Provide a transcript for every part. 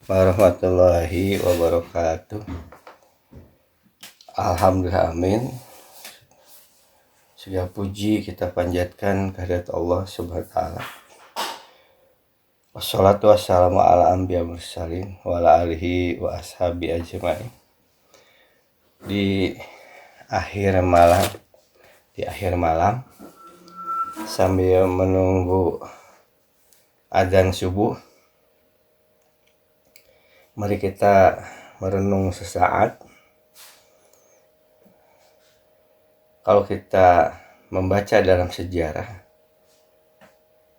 warahmatullahi wabarakatuh. Alhamdulillah, amin. Segala puji kita panjatkan kehadirat Allah subhanahu wa ta'ala. Wassalatu wassalamu ala anbiya mursalin wa ala alihi wa ashabi ajmain. Di akhir malam sambil menunggu adzan subuh, mari kita merenung sesaat. Kalau kita membaca dalam sejarah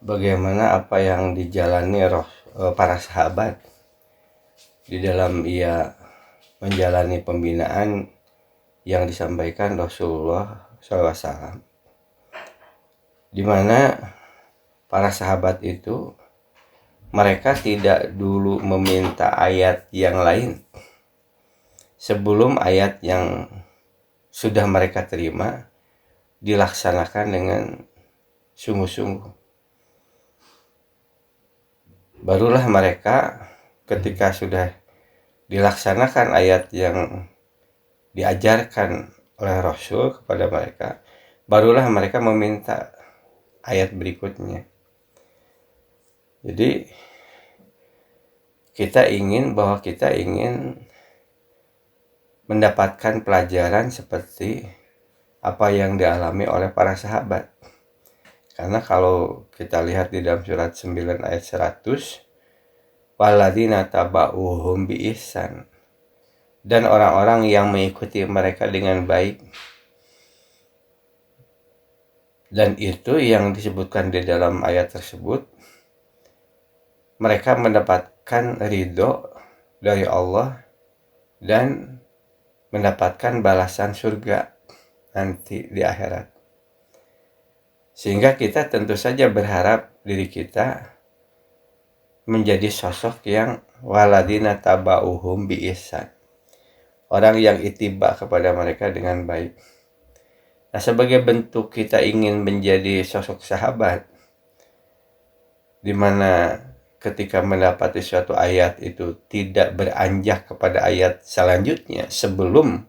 bagaimana apa yang dijalani para sahabat di dalam ia menjalani pembinaan yang disampaikan Rasulullah SAW, di mana para sahabat itu mereka tidak dulu meminta ayat yang lain sebelum ayat yang sudah mereka terima dilaksanakan dengan sungguh-sungguh. Barulah mereka ketika sudah dilaksanakan ayat yang diajarkan oleh Rasul kepada mereka, barulah mereka meminta ayat berikutnya. Jadi kita ingin mendapatkan pelajaran seperti apa yang dialami oleh para sahabat. Karena kalau kita lihat di dalam surat 9 ayat 100, walladzina taba'uhum bi ihsan, dan orang-orang yang mengikuti mereka dengan baik. Dan itu yang disebutkan di dalam ayat tersebut, mereka mendapatkan ridho dari Allah dan mendapatkan balasan surga nanti di akhirat. Sehingga kita tentu saja berharap diri kita menjadi sosok yang waladina taba'uhum bi ihsan, orang yang ittiba kepada mereka dengan baik. Nah, sebagai bentuk kita ingin menjadi sosok sahabat, di mana ketika mendapati suatu ayat itu tidak beranjak kepada ayat selanjutnya sebelum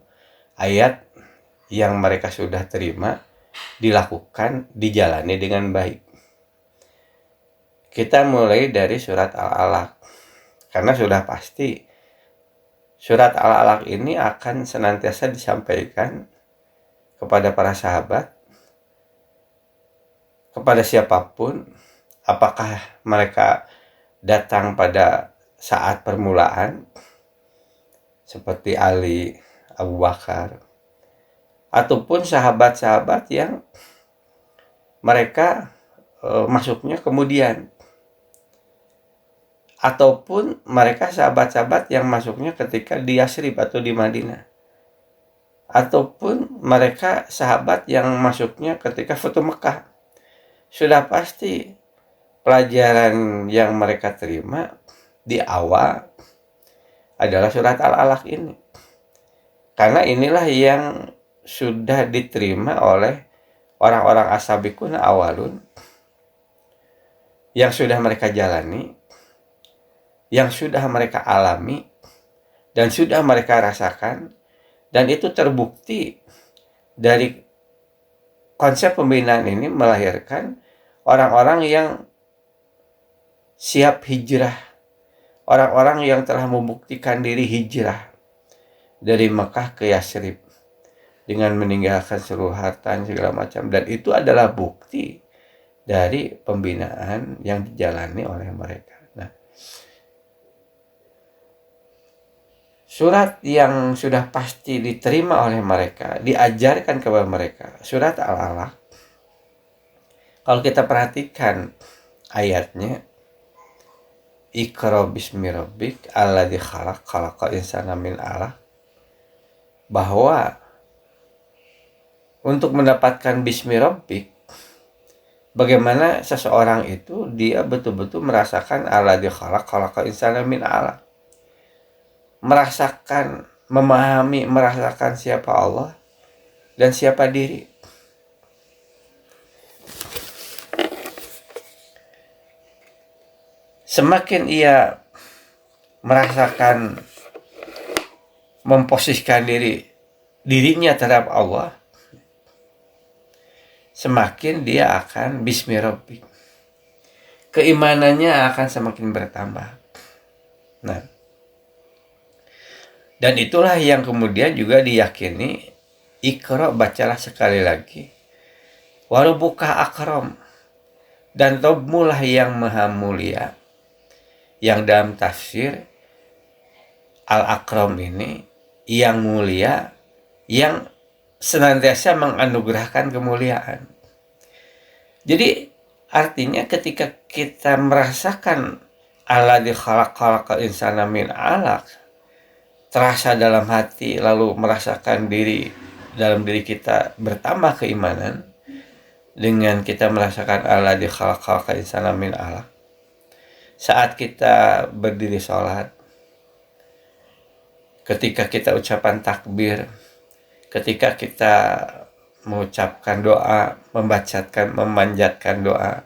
ayat yang mereka sudah terima dilakukan, dijalani dengan baik. Kita mulai dari surat Al-Alaq, karena sudah pasti surat Al-Alaq ini akan senantiasa disampaikan kepada para sahabat, kepada siapapun, apakah mereka datang pada saat permulaan seperti Ali, Abu Bakar, ataupun sahabat-sahabat yang mereka masuknya kemudian, ataupun mereka sahabat-sahabat yang masuknya ketika di Yasrib atau di Madinah, ataupun mereka sahabat yang masuknya ketika Futuh Mekah. Sudah pasti pelajaran yang mereka terima di awal adalah surat Al-Alaq ini. Karena inilah yang sudah diterima oleh orang-orang as-sabiqun awalun, yang sudah mereka jalani, yang sudah mereka alami, dan sudah mereka rasakan. Dan itu terbukti dari konsep pembinaan ini melahirkan orang-orang yang siap hijrah, orang-orang yang telah membuktikan diri hijrah dari Mekah ke Yasrib dengan meninggalkan seluruh harta segala macam. Dan itu adalah bukti dari pembinaan yang dijalani oleh mereka. Nah, surat yang sudah pasti diterima oleh mereka, diajarkan kepada mereka, surat Al-Alaq. Kalau kita perhatikan ayatnya, Iqra bismi rabbik alladzi khalaq, khalaqal insana min 'alaq, bahwa untuk mendapatkan bismi rabbik, bagaimana seseorang itu dia betul-betul merasakan alladzi khalaq, khalaqal insana min 'alaq, merasakan, memahami, merasakan siapa Allah dan siapa diri. Semakin ia merasakan memposisikan dirinya terhadap Allah, semakin dia akan bismi rabbik, keimanannya akan semakin bertambah. Nah, dan itulah yang kemudian juga diyakini, Iqra, bacalah sekali lagi, warubuka akram, dan Robmulah yang maha mulia, yang dalam tafsir al-akram ini yang mulia, yang senantiasa menganugerahkan kemuliaan. Jadi artinya ketika kita merasakan alladzi khalaqal insana min 'alaq, terasa dalam hati, lalu merasakan dalam diri kita bertambah keimanan dengan kita merasakan alladzi khalaqal insana min 'alaq. Saat kita berdiri sholat, ketika kita ucapan takbir, ketika kita mengucapkan doa, memanjatkan doa,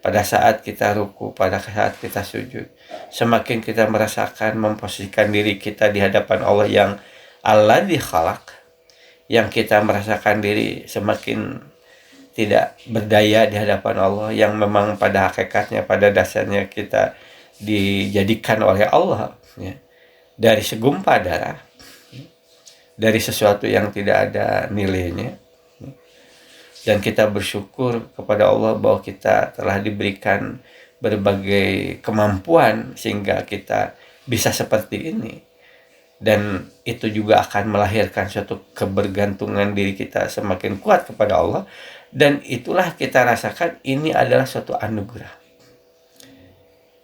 pada saat kita ruku, pada saat kita sujud, semakin kita merasakan memposisikan diri kita di hadapan Allah yang alladzi khalaq, yang kita merasakan diri semakin tidak berdaya di hadapan Allah, yang memang pada hakikatnya, pada dasarnya kita dijadikan oleh Allah, ya, dari segumpal darah, dari sesuatu yang tidak ada nilainya, dan kita bersyukur kepada Allah bahwa kita telah diberikan berbagai kemampuan sehingga kita bisa seperti ini, dan itu juga akan melahirkan suatu kebergantungan diri kita semakin kuat kepada Allah, dan itulah kita rasakan ini adalah suatu anugerah.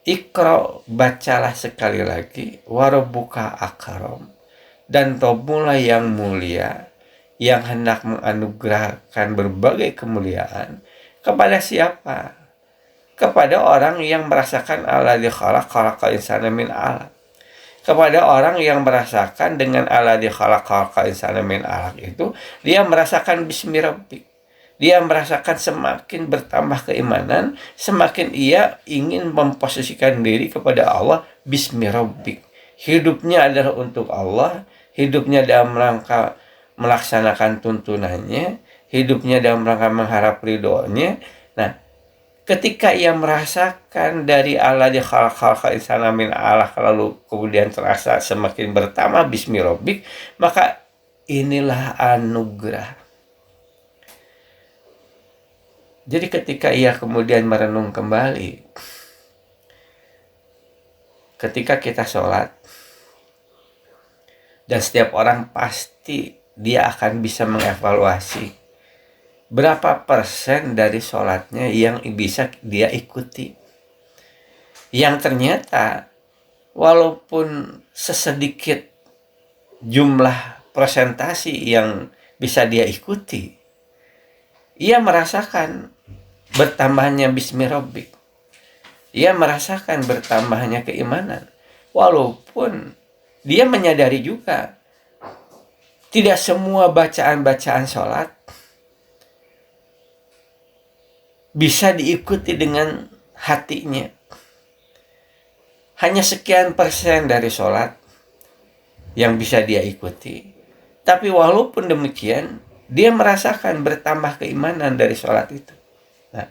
Iqra, bacalah sekali lagi, warobuka akram, dan Robmulah yang mulia, yang hendak menganugerahkan berbagai kemuliaan kepada siapa? Kepada orang yang merasakan alladzi khalaqal insana min 'alaq. Kepada orang yang merasakan dengan alladzi khalaqal insana min 'alaq itu, dia merasakan bismi rabbik. Dia merasakan semakin bertambah keimanan, semakin ia ingin memposisikan diri kepada Allah, bismi rabbik. Hidupnya adalah untuk Allah, hidupnya dalam rangka melaksanakan tuntunannya, hidupnya dalam rangka mengharap ridhonya. Nah, ketika ia merasakan dari alladzi khalaqal insana min 'alaq, lalu kemudian terasa semakin bertambah bismi rabbik, maka inilah anugerah. Jadi ketika ia kemudian merenung kembali, ketika kita sholat, dan setiap orang pasti dia akan bisa mengevaluasi berapa persen dari sholatnya yang bisa dia ikuti, yang ternyata walaupun sesedikit jumlah presentasi yang bisa dia ikuti, ia merasakan bertambahnya bismi rabbik, ia merasakan bertambahnya keimanan, walaupun dia menyadari juga tidak semua bacaan-bacaan sholat bisa diikuti dengan hatinya. Hanya sekian persen dari sholat yang bisa dia ikuti. Tapi walaupun demikian, dia merasakan bertambah keimanan dari sholat itu. Nah,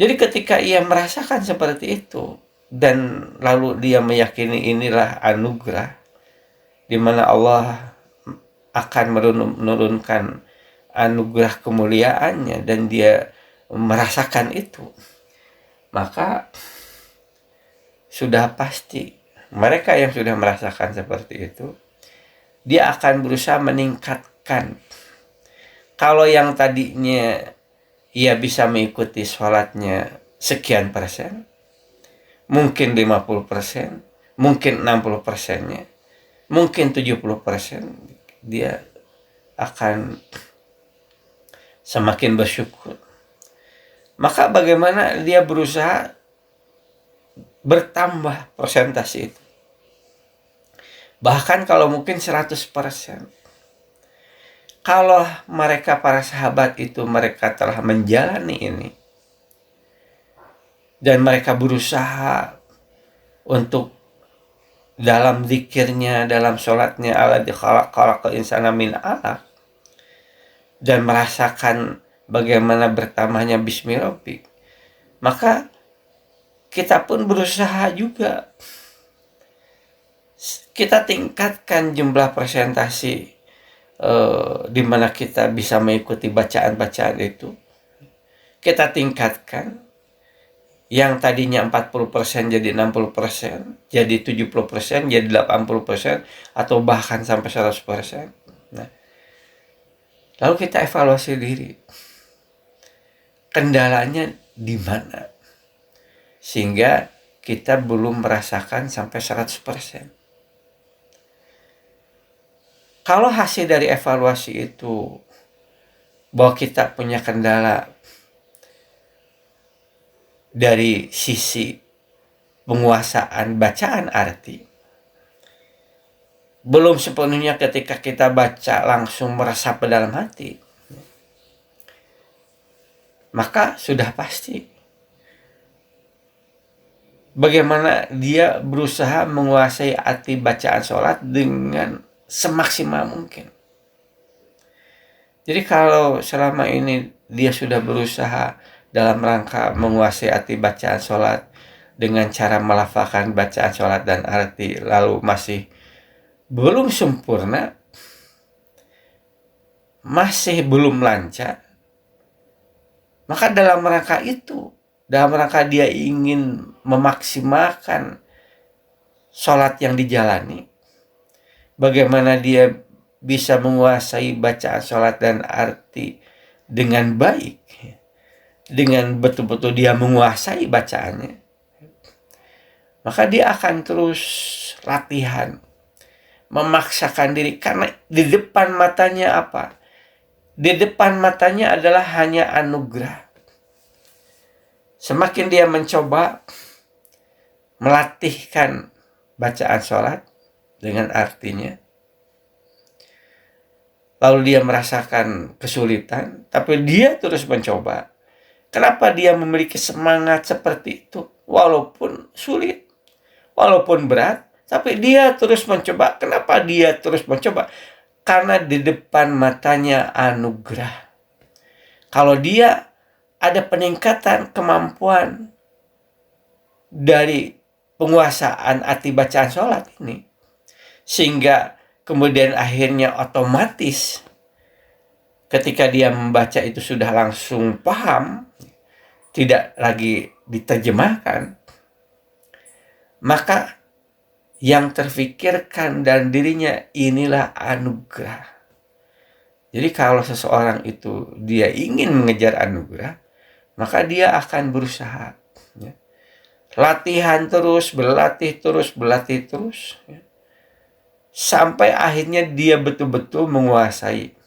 jadi ketika ia merasakan seperti itu, dan lalu dia meyakini inilah anugerah, di mana Allah akan menurunkan anugerah kemuliaannya, dan dia merasakan itu, maka sudah pasti mereka yang sudah merasakan seperti itu, dia akan berusaha meningkatkan. Kalau yang tadinya ia bisa mengikuti sholatnya sekian persen, mungkin 50%, mungkin 60%-nya, mungkin 70%, dia akan semakin bersyukur. Maka bagaimana dia berusaha bertambah persentase itu. Bahkan kalau mungkin 100%. Kalau mereka para sahabat itu mereka telah menjalani ini, dan mereka berusaha untuk dalam zikirnya, dalam sholatnya, alladzi khalaqal insana min 'alaq, dan merasakan bagaimana bertambahnya bismi rabbik, maka kita pun berusaha juga. Kita tingkatkan jumlah presentasi di mana kita bisa mengikuti bacaan-bacaan itu. Kita tingkatkan yang tadinya 40% jadi 60%, jadi 70%, jadi 80%, atau bahkan sampai 100%. Nah, lalu kita evaluasi diri. Kendalanya di mana? Sehingga kita belum merasakan sampai 100%. Kalau hasil dari evaluasi itu bahwa kita punya kendala dari sisi penguasaan bacaan arti, belum sepenuhnya ketika kita baca langsung meresap ke dalam hati, maka sudah pasti bagaimana dia berusaha menguasai arti bacaan sholat dengan semaksimal mungkin. Jadi kalau selama ini dia sudah berusaha dalam rangka menguasai arti bacaan sholat dengan cara melafalkan bacaan sholat dan arti, lalu masih belum sempurna, masih belum lancar, maka dalam rangka itu, dalam rangka dia ingin memaksimalkan sholat yang dijalani, bagaimana dia bisa menguasai bacaan sholat dan arti dengan baik, dengan betul-betul dia menguasai bacaannya, maka dia akan terus latihan, memaksakan diri. Karena di depan matanya apa? Di depan matanya adalah hanya anugerah. Semakin dia mencoba melatihkan bacaan sholat dengan artinya, lalu dia merasakan kesulitan, tapi dia terus mencoba. Kenapa dia memiliki semangat seperti itu? Walaupun sulit, walaupun berat, tapi dia terus mencoba. Kenapa dia terus mencoba? Karena di depan matanya anugerah. Kalau dia ada peningkatan kemampuan dari penguasaan arti bacaan sholat ini, sehingga kemudian akhirnya otomatis ketika dia membaca itu sudah langsung paham, tidak lagi diterjemahkan, maka yang terfikirkan dan dirinya inilah anugerah. Jadi kalau seseorang itu dia ingin mengejar anugerah, maka dia akan berusaha, ya. Latihan terus, berlatih terus, ya. Sampai akhirnya dia betul-betul menguasai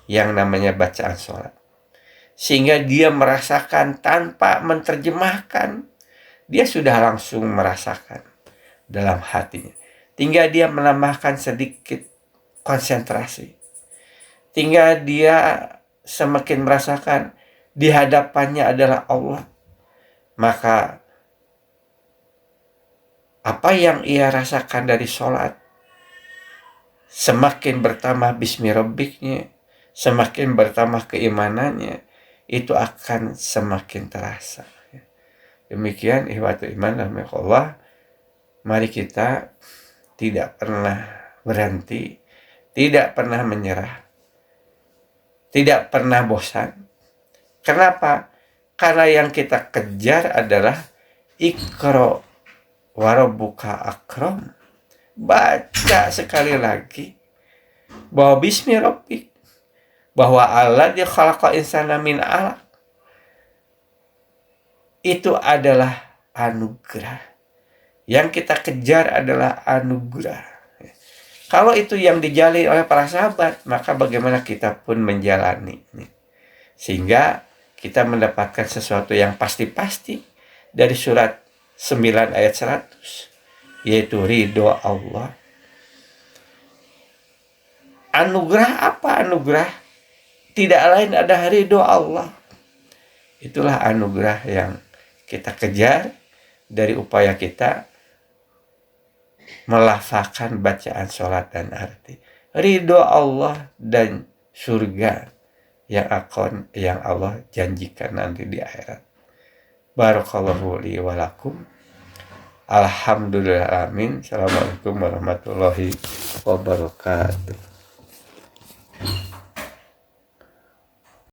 yang namanya bacaan sholat. Sehingga dia merasakan tanpa menerjemahkan, dia sudah langsung merasakan dalam hatinya. Tinggal dia menambahkan sedikit konsentrasi. Tinggal dia semakin merasakan di hadapannya adalah Allah. Maka apa yang ia rasakan dari sholat, semakin bertambah bismi rabbiknya, semakin bertambah keimanannya, itu akan semakin terasa. Demikian ihwatul iman rahimahullah. Mari kita tidak pernah berhenti, tidak pernah menyerah, tidak pernah bosan. Kenapa? Karena yang kita kejar adalah Iqra wa rabbuka akram. Baca sekali lagi bahwa bismi rabbik, bahwa alladzi khalaqal insana min 'alaq, itu adalah anugerah. Yang kita kejar adalah anugerah. Kalau itu yang dijalani oleh para sahabat, maka bagaimana kita pun menjalani. Sehingga kita mendapatkan sesuatu yang pasti-pasti dari surat 9 ayat 100, yaitu ridho Allah. Anugerah apa? Anugerah tidak lain ada ridho Allah. Itulah anugerah yang kita kejar dari upaya kita melafalkan bacaan sholat dan arti. Ridho Allah dan surga yang Allah janjikan nanti di akhirat. Barakallahu li wa lakum. Alhamdulillah amin. Assalamualaikum warahmatullahi wabarakatuh.